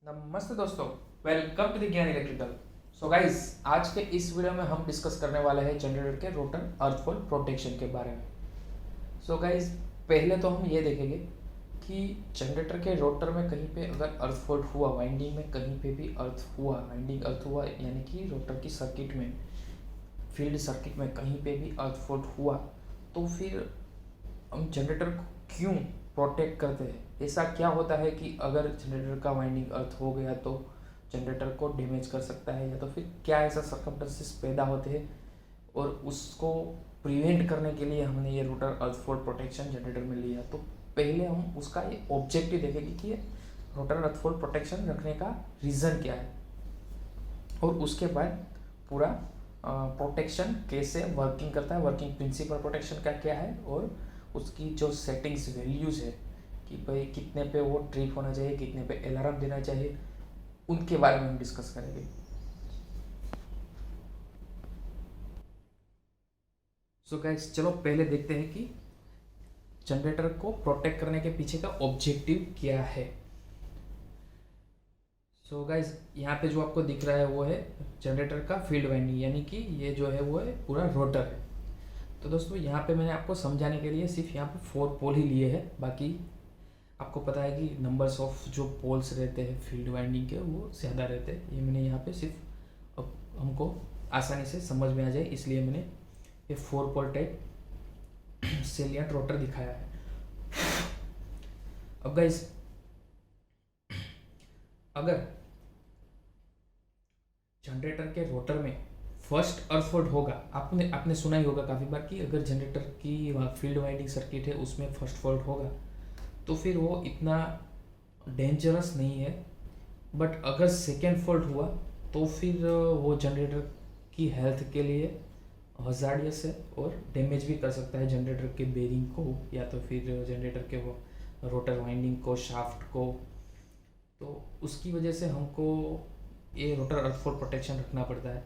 नमस्ते दोस्तों, welcome to the ज्ञान इलेक्ट्रिकल। सो गाइस, आज के इस वीडियो में हम डिस्कस करने वाले हैं जनरेटर के रोटर अर्थफॉल प्रोटेक्शन के बारे में। सो गाइस, पहले तो हम ये देखेंगे कि जनरेटर के रोटर में कहीं पे अगर अर्थ फॉल्ट हुआ, वाइंडिंग में कहीं पे भी अर्थ हुआ, वाइंडिंग अर्थ हुआ यानी कि रोटर की सर्किट में, फील्ड सर्किट में कहीं पे भी अर्थ फॉल्ट हुआ, तो फिर हम जनरेटर को क्यों प्रोटेक्ट करते हैं। ऐसा क्या होता है कि अगर जनरेटर का वाइंडिंग अर्थ हो गया तो जनरेटर को डैमेज कर सकता है, या तो फिर क्या ऐसा सर्कमस्टेंसेस पैदा होते हैं, और उसको प्रिवेंट करने के लिए हमने ये rotor earth fault protection generator में लिया। तो पहले हम उसका ये ऑब्जेक्टिव देखेंगे कि ये रोटर अर्थ फॉल्ट प्रोटेक्शन रखने का रीज़न क्या है, और उसके बाद पूरा प्रोटेक्शन कैसे वर्किंग करता है, वर्किंग प्रिंसिपल प्रोटेक्शन का क्या है, और उसकी जो सेटिंग्स वैल्यूज़ है कि भाई कितने पे वो ट्रिप होना चाहिए, कितने पे अलार्म देना चाहिए, उनके बारे में हम डिस्कस करेंगे। सो गाइस, चलो पहले देखते हैं कि जनरेटर को प्रोटेक्ट करने के पीछे का ऑब्जेक्टिव क्या है। सो गाइस, यहाँ पे जो आपको दिख रहा है वो है जनरेटर का फील्ड वाइंडिंग, यानी कि ये जो है वो है पूरा रोटर है। तो दोस्तों, यहाँ पे मैंने आपको समझाने के लिए सिर्फ यहाँ पे 4 पोल ही लिए हैं। बाकी आपको पता है कि नंबर्स ऑफ जो पोल्स रहते हैं फील्ड वाइंडिंग के वो ज़्यादा रहते हैं। ये मैंने यहाँ पे सिर्फ अब हमको आसानी से समझ में आ जाए इसलिए मैंने ये 4 पोल टाइप सेलियंट रोटर दिखाया है। अब गाइस, अगर जनरेटर के रोटर में फर्स्ट अर्थ फॉल्ट होगा, आपने आपने सुना ही होगा काफ़ी बार कि अगर जनरेटर की फील्ड वाइंडिंग सर्किट है उसमें फर्स्ट फॉल्ट होगा तो फिर वो इतना डेंजरस नहीं है। बट अगर सेकेंड फॉल्ट हुआ तो फिर वो जनरेटर की हेल्थ के लिए हजार्डियस है और डैमेज भी कर सकता है जनरेटर के बेरिंग को, या तो फिर जनरेटर के वो रोटर वाइंडिंग को, शाफ्ट को। तो उसकी वजह से हमको ये रोटर अर्थफॉल प्रोटेक्शन रखना पड़ता है।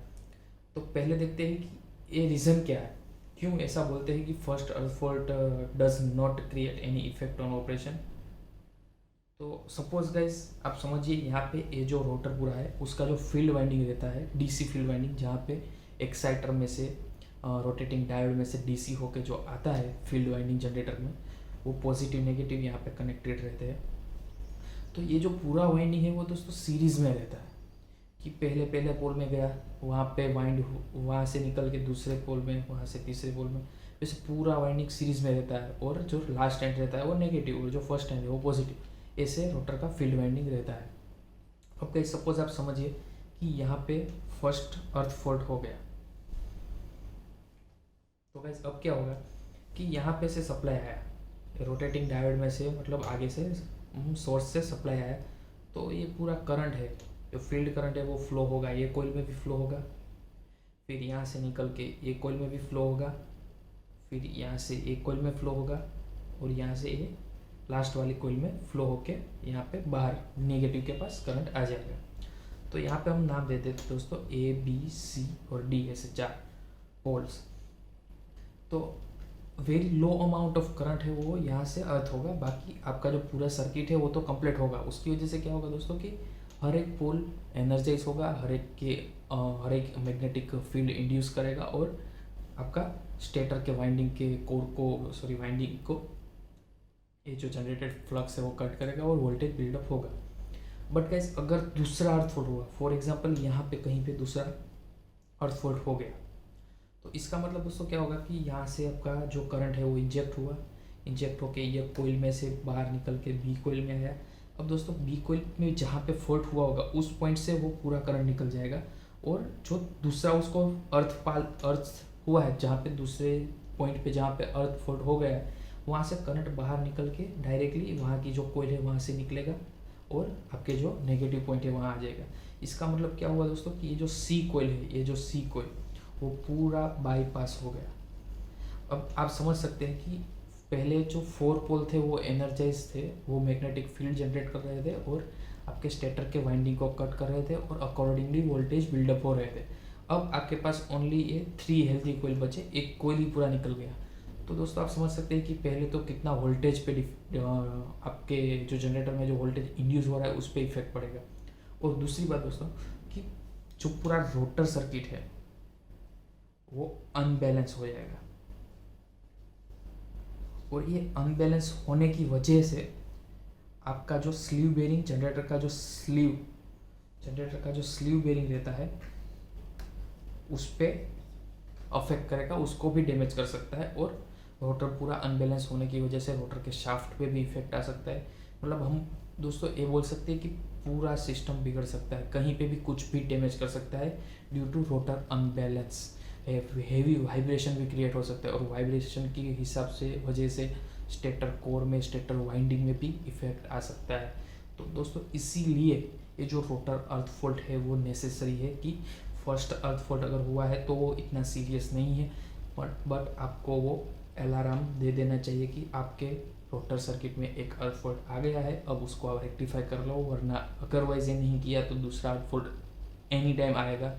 तो पहले देखते हैं कि ये रीज़न क्या है, क्यों ऐसा बोलते हैं कि first earth fault does not create any effect on operation. तो सपोज गाइस, आप समझिए यहाँ पे ये जो रोटर पूरा है उसका जो फील्ड वाइंडिंग रहता है, डीसी फील्ड वाइंडिंग, जहाँ पे एक्साइटर में से रोटेटिंग डायोड में से डीसी होके जो आता है फील्ड वाइंडिंग जनरेटर में, वो पॉजिटिव नेगेटिव यहाँ पे कनेक्टेड रहते हैं। तो ये जो पूरा वाइंडिंग है वो दोस्तों सीरीज़ में रहता है कि पहले पहले पोल में गया, वहाँ पे वाइंड, वहाँ से निकल के दूसरे पोल में, वहाँ से तीसरे पोल में, वैसे पूरा वाइंडिंग सीरीज में रहता है। और जो लास्ट एंड रहता है वो नेगेटिव, और जो फर्स्ट एंड है वो पॉजिटिव। ऐसे रोटर का फील्ड वाइंडिंग रहता है। अब कहीं सपोज आप समझिए कि यहाँ पे फर्स्ट अर्थ फॉल्ट हो गया, तो गाइस अब क्या होगा कि यहाँ पे से सप्लाई आया रोटेटिंग डायोड में से, मतलब आगे से सोर्स से सप्लाई आया, तो ये पूरा करंट है, जो फील्ड करंट है वो फ्लो होगा, ये कोइल में भी फ्लो होगा, फिर यहाँ से निकल के ये कोइल में भी फ्लो होगा, फिर यहाँ से एक कोइल में फ्लो होगा, और यहाँ से ये लास्ट वाली कोइल में फ्लो होके यहाँ पे बाहर नेगेटिव के पास करंट आ जाएगा। तो यहाँ पे हम नाम देते थे दोस्तों ए, बी, सी और डी, ऐसे 4 पोल्स। तो very low amount of current है वो यहाँ से अर्थ होगा, बाकी आपका जो पूरा सर्किट है वो तो कंप्लीट होगा। उसकी वजह से क्या होगा दोस्तों कि हर एक पोल एनर्जाइज होगा, हर एक मैग्नेटिक फील्ड इंड्यूस करेगा, और आपका स्टेटर के वाइंडिंग के कोर को, सॉरी वाइंडिंग को, ये जो जनरेटेड फ्लक्स है वो कट करेगा और वोल्टेज बिल्डअप होगा। बट गाइस, अगर दूसरा अर्थ फॉल्ट हुआ, फॉर एग्जांपल यहाँ पे कहीं पे दूसरा अर्थ फॉल्ट हो गया, तो इसका मतलब दोस्तों क्या होगा कि यहाँ से आपका जो करंट है वो इंजेक्ट हुआ, इंजेक्ट होके ये कोइल में से बाहर निकल के बी कोइल में आया। अब दोस्तों बी कोइल में जहाँ पे फॉल्ट हुआ होगा उस पॉइंट से वो पूरा करंट निकल जाएगा, और जो दूसरा उसको अर्थ हुआ है, जहाँ पे दूसरे पॉइंट पे जहाँ पे अर्थ फॉल्ट हो गया है, वहाँ से करंट बाहर निकल के डायरेक्टली वहाँ की जो कोइल है वहाँ से निकलेगा, और आपके जो नेगेटिव पॉइंट है वहाँ आ जाएगा। इसका मतलब क्या हुआ दोस्तों कि ये जो सी कोइल है, ये जो सी कोइल वो पूरा बाईपास हो गया। अब आप समझ सकते हैं कि पहले जो 4 पोल थे वो एनर्जाइज थे, वो मैग्नेटिक फील्ड जनरेट कर रहे थे और आपके स्टेटर के वाइंडिंग को कट कर रहे थे, और अकॉर्डिंगली वोल्टेज बिल्डअप हो रहे थे। अब आपके पास ओनली ये 3 हेल्थी कोइल बचे, एक कोइल ही पूरा निकल गया। तो दोस्तों आप समझ सकते हैं कि पहले तो कितना वोल्टेज पे आपके जो जनरेटर में जो वोल्टेज इंड्यूस हो रहा है उस पर इफेक्ट पड़ेगा। और दूसरी बात दोस्तों कि जो पूरा रोटर सर्किट है वो अनबैलेंस हो जाएगा, और ये अनबैलेंस होने की वजह से आपका जो स्लीव बेरिंग जनरेटर का जो स्लीव बेरिंग रहता है उस पर अफेक्ट करेगा, उसको भी डैमेज कर सकता है, और रोटर पूरा अनबैलेंस होने की वजह से रोटर के शाफ्ट पे भी इफेक्ट आ सकता है। मतलब हम दोस्तों ये बोल सकते हैं कि पूरा सिस्टम बिगड़ सकता है, कहीं पे भी कुछ भी डैमेज कर सकता है due to rotor unbalance. Heavy vibration भी क्रिएट हो सकता है, और वाइब्रेशन के हिसाब से वजह से स्टेटर कोर में, स्टेटर वाइंडिंग में भी इफेक्ट आ सकता है। तो दोस्तों इसीलिए ये जो रोटर अर्थ फॉल्ट है वो नेसेसरी है कि फर्स्ट अर्थ फॉल्ट अगर हुआ है तो वो इतना सीरियस नहीं है, बट आपको वो अलार्म दे देना चाहिए कि आपके रोटर सर्किट में एक अर्थ फॉल्ट आ गया है, अब उसको आप रेक्टिफाई कर लो, वरना अदरवाइज ये नहीं किया तो दूसरा अर्थ फॉल्ट एनी टाइम आएगा,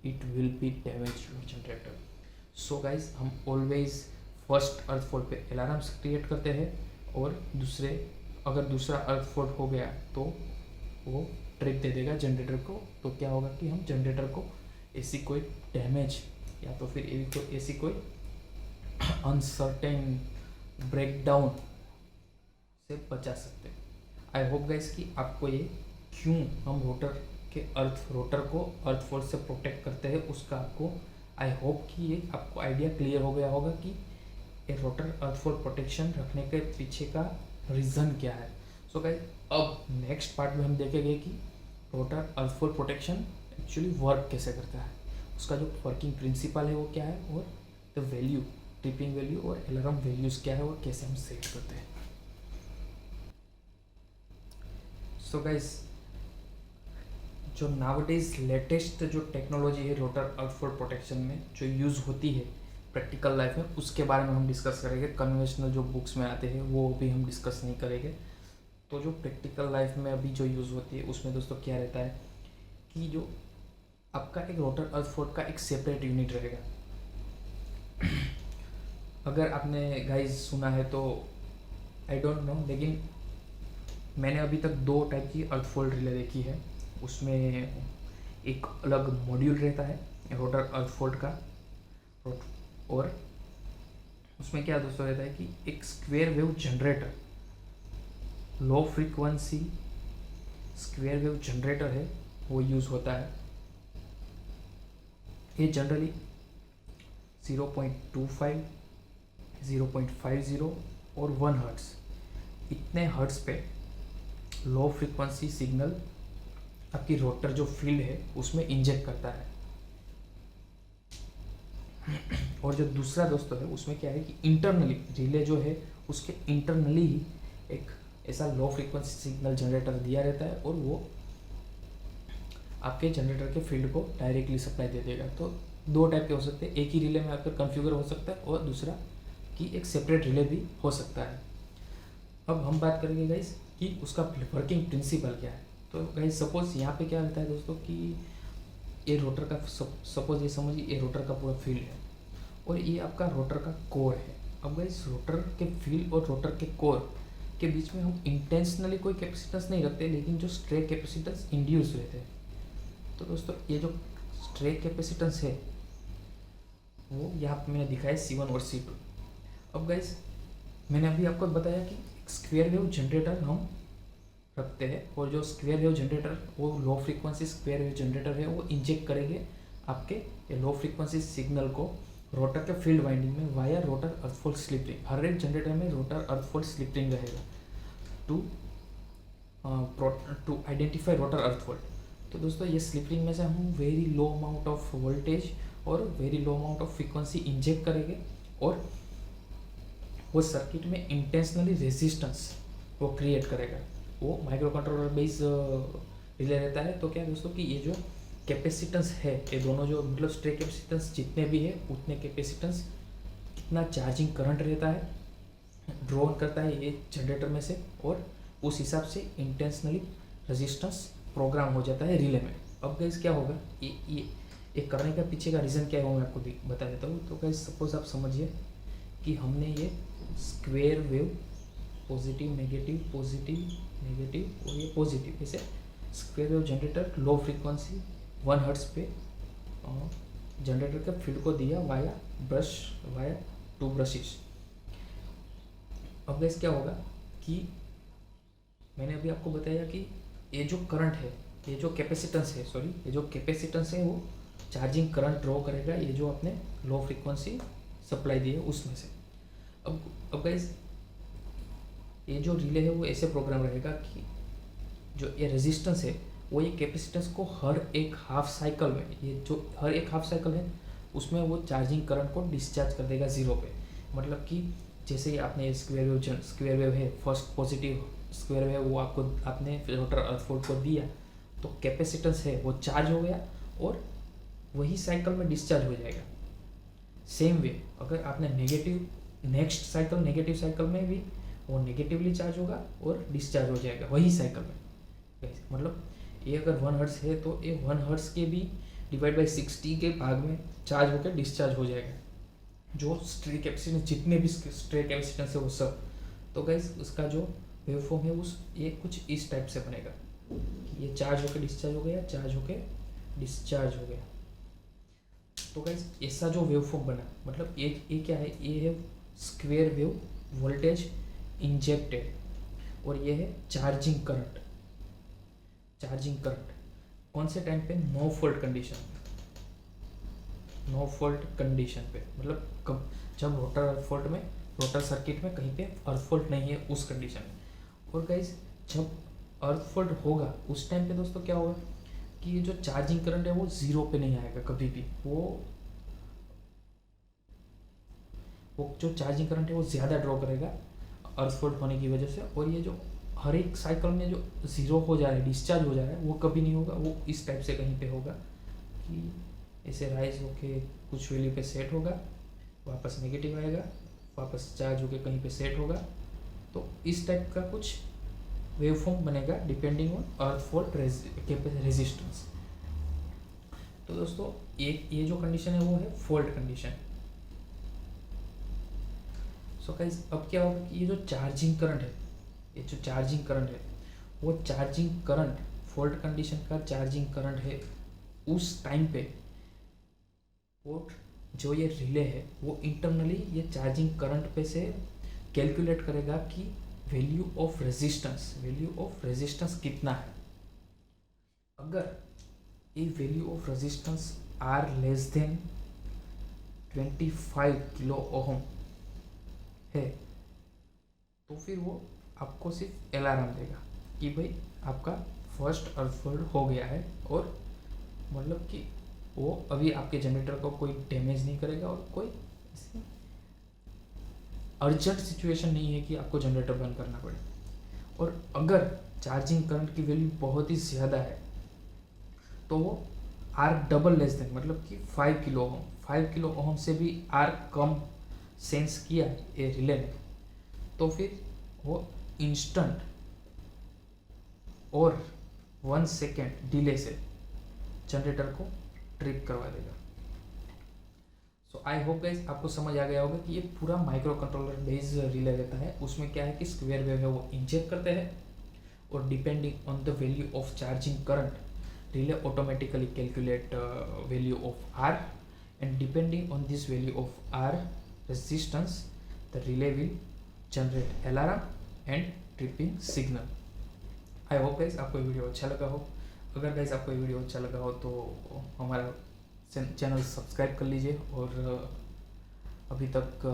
it will be damage your generator. So guys हम ऑलवेज फर्स्ट अर्थ फॉल्ट पे अलार्म्स क्रिएट करते हैं, और अगर दूसरा अर्थ फॉल्ट हो गया तो वो ट्रिप दे देगा जनरेटर को। तो क्या होगा कि हम जनरेटर को ऐसी कोई डैमेज या तो फिर ऐसी कोई अनसर्टेन ब्रेकडाउन से बचा सकते हैं। आई होप गाइस कि आपको ये क्यों हम रोटर को अर्थ फॉल्ट से प्रोटेक्ट करते हैं उसका आपको, आई होप कि ये आपको आइडिया क्लियर हो गया होगा कि ये रोटर अर्थ फॉल्ट प्रोटेक्शन रखने के पीछे का रीज़न क्या है। सो गाइस अब नेक्स्ट पार्ट में हम देखेंगे कि rotor earth fault protection actually work कैसे करता है, उसका जो वर्किंग प्रिंसिपल है वो क्या है, और द वैल्यू, ट्रिपिंग वैल्यू और अलार्म वैल्यूज़ क्या है और कैसे हम सेट करते हैं। सो गाइस जो नाउअडेज लेटेस्ट जो टेक्नोलॉजी है रोटर अर्थ फॉल्ट प्रोटेक्शन में जो यूज़ होती है प्रैक्टिकल लाइफ में, उसके बारे में हम डिस्कस करेंगे। कन्वेंशनल जो बुक्स में आते हैं वो भी हम डिस्कस नहीं करेंगे। तो जो प्रैक्टिकल लाइफ में अभी जो यूज़ होती है उसमें दोस्तों क्या रहता है कि जो आपका एक रोटर अर्थ फॉल्ट का एक सेपरेट यूनिट रहेगा। अगर आपने गाइस सुना है तो आई डोंट नो, लेकिन मैंने अभी तक 2 टाइप की अर्थ फॉल्ट रिले देखी है। उसमें एक अलग मॉड्यूल रहता है रोटर अर्थ फॉल्ट का, और उसमें क्या दोस्तों रहता है कि एक स्क्वायर वेव जनरेटर, लो फ्रीक्वेंसी स्क्वायर वेव जनरेटर है वो यूज़ होता है। ये जनरली 0.25, 0.50 और 1 हर्ट्ज़, इतने हर्ट्ज़ पे लो फ्रीक्वेंसी सिग्नल आपकी रोटर जो फील्ड है उसमें इंजेक्ट करता है। और जो दूसरा दोस्तों है उसमें क्या है कि इंटरनली रिले जो है उसके इंटरनली ही एक ऐसा लो फ्रीक्वेंसी सिग्नल जनरेटर दिया रहता है, और वो आपके जनरेटर के फील्ड को डायरेक्टली सप्लाई दे देगा। तो 2 टाइप के हो सकते हैं, एक ही रिले में आकर कॉन्फ़िगर हो सकता है और दूसरा कि एक सेपरेट रिले भी हो सकता है। अब हम बात करेंगे गाइस कि उसका वर्किंग प्रिंसिपल क्या है। तो गाइस सपोज यहाँ पे क्या रहता है दोस्तों कि ये रोटर का सपोज ये समझिए ये रोटर का पूरा फील्ड है और ये आपका रोटर का कोर है। अब गाइस रोटर के फील्ड और रोटर के कोर के बीच में हम इंटेंशनली कोई कैपेसिटेंस नहीं रखते, लेकिन जो स्ट्रे कैपेसिटेंस इंड्यूस रहते हैं। तो दोस्तों ये जो स्ट्रे कैपेसिटेंस है वो यहाँ पे मैंने दिखाया C1 और C2। अब गाइस मैंने अभी आपको बताया कि स्क्वायर वेव जनरेटर हम रखते हैं, और जो स्क्वायर वेव जनरेटर वो low frequency square wave generator है वो इंजेक्ट करेंगे आपके ये लो फ्रीक्वेंसी सिग्नल को रोटर के फील्ड वाइंडिंग में via rotor earth fault slip ring. हर एक जनरेटर में rotor earth fault slip ring रहेगा to identify rotor earth fault. तो दोस्तों ये स्लिप रिंग में से हम very low amount of voltage और very low amount of frequency inject करेंगे, और वो सर्किट में इंटेंशनली रेजिस्टेंस वो क्रिएट करेगा। वो माइक्रो कंट्रोलर बेस रिले रहता है। तो क्या दोस्तों कि ये जो कैपेसिटेंस है ये दोनों जो मतलब स्ट्रे कैपेसिटेंस जितने भी है उतने कैपेसिटेंस कितना चार्जिंग करंट रहता है ड्रॉ करता है ये जनरेटर में से, और उस हिसाब से इंटेंशनली रेजिस्टेंस प्रोग्राम हो जाता है रिले में। अब गाइस क्या होगा ये करने का पीछे का रीज़न क्या है वो मैं आपको बता देता हूँ। तो गाइस सपोज आप समझिए कि हमने ये स्क्वायर वेव पॉजिटिव नेगेटिव और ये पॉजिटिव ऐसे square wave generator low frequency 1 hertz पे जनरेटर के फील्ड को दिया वाया टू ब्रशेस। अब गैस क्या होगा कि मैंने अभी आपको बताया कि ये जो करंट है, ये जो कैपेसिटेंस है वो चार्जिंग करंट ड्रॉ करेगा, ये जो आपने लो फ्रीक्वेंसी सप्लाई दी है उसमें से। अब गाइस ये जो रिले है वो ऐसे प्रोग्राम रहेगा कि जो ये रेजिस्टेंस है वो ये कैपेसिटेंस को हर एक हाफ साइकिल में, ये जो हर एक हाफ साइकिल है उसमें वो चार्जिंग करंट को डिस्चार्ज कर देगा ज़ीरो पे। मतलब कि जैसे ही आपने स्क्वायर वेव है, फर्स्ट पॉजिटिव स्क्वायर वेव वो आपने रोटर अर्थ को दिया तो कैपेसिटेंस है वो चार्ज हो गया और वही साइकिल में डिस्चार्ज हो जाएगा। सेम वे अगर आपने नेक्स्ट साइकिल में भी वो नेगेटिवली चार्ज होगा और डिस्चार्ज हो जाएगा वही साइकिल में। मतलब ये अगर 1 हर्ट्ज है तो ये 1 हर्ट्ज के भी डिवाइड बाई 60 के भाग में चार्ज होकर डिस्चार्ज हो जाएगा, जो स्ट्रे कैपेसिटेंस जितने भी स्ट्रे कैपेसिटेंस है वो सब। तो गाइस उसका जो वेवफॉर्म है ये कुछ इस टाइप से बनेगा, ये चार्ज होकर डिस्चार्ज हो गया, चार्ज होकर डिस्चार्ज हो गया। तो गाइस ऐसा जो वेवफॉर्म बना, मतलब ये क्या है, ये है स्क्वायर वेव वोल्टेज इंजेक्टेड और ये है चार्जिंग करंट कौन से टाइम पे? नो फॉल्ट कंडीशन पे, मतलब कब? जब रोटर सर्किट में कहीं पे अर्थ फॉल्ट नहीं है उस कंडीशन में। और गाइस जब अर्थ फॉल्ट होगा उस टाइम पे दोस्तों क्या होगा कि ये जो चार्जिंग करंट है वो ज़ीरो पे नहीं आएगा कभी भी, वो जो चार्जिंग करंट है वो ज़्यादा ड्रॉ करेगा अर्थ फॉल्ट होने की वजह से। और ये जो हर एक साइकिल में जो ज़ीरो हो जा रहा है, डिस्चार्ज हो जा रहा है, वो कभी नहीं होगा, वो इस टाइप से कहीं पे होगा कि ऐसे राइज होके कुछ वैल्यू पे सेट होगा, वापस नेगेटिव आएगा, वापस चार्ज होके कहीं पे सेट होगा। तो इस टाइप का कुछ वेवफॉर्म बनेगा depending on earth fault resistance. तो दोस्तों ये जो कंडीशन है वो है फॉल्ट कंडीशन। सो गाइस अब क्या होगा कि ये जो चार्जिंग करंट है वो चार्जिंग करंट फॉल्ट कंडीशन का चार्जिंग करंट है उस टाइम पे वो जो ये रिले है वो इंटरनली ये चार्जिंग करंट पे से कैलकुलेट करेगा कि वैल्यू ऑफ रेजिस्टेंस कितना है। अगर ये value of resistance R less than 25 kilo ohm है तो फिर वो आपको सिर्फ अलार्म देगा कि भाई आपका फर्स्ट अर्थ फॉल्ट हो गया है, और मतलब कि वो अभी आपके जनरेटर को कोई डैमेज नहीं करेगा और कोई अर्जेंट सिचुएशन नहीं है कि आपको जनरेटर बंद करना पड़े। और अगर चार्जिंग करंट की वैल्यू बहुत ही ज़्यादा है तो वो आर डबल लेस देन, मतलब कि 5 किलो ओहम से भी आर कम सेंस किया ये रिले ने, तो फिर वो इंस्टेंट और 1 सेकेंड डिले से जनरेटर को ट्रिप करवा देगा। सो आई होप गाइस आपको समझ आ गया होगा कि ये पूरा माइक्रो कंट्रोलर बेस्ड रिले रहता है। उसमें क्या है कि स्क्वायर वेव है वो इंजेक्ट करते हैं और depending on the value of charging current relay automatically calculate value of R, and depending on this value of R resistance the relay will generate alarm and tripping signal. I hope guys आपको ये video अच्छा लगा हो। अगर guys आपको ये video अच्छा लगा हो तो हमारा चैनल सब्सक्राइब कर लीजिए, और अभी तक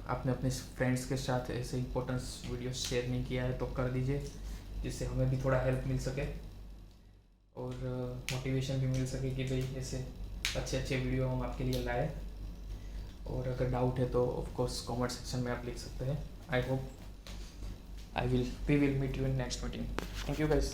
आपने अपने फ्रेंड्स के साथ ऐसे इंपॉर्टेंस वीडियो शेयर नहीं किया है तो कर दीजिए, जिससे हमें भी थोड़ा हेल्प मिल सके और मोटिवेशन भी मिल सके कि भाई ऐसे अच्छे वीडियो हम आपके लिए लाए। और अगर डाउट है तो ऑफ कोर्स कमेंट सेक्शन में आप लिख सकते हैं। I hope we will meet you in next meeting. Thank you guys.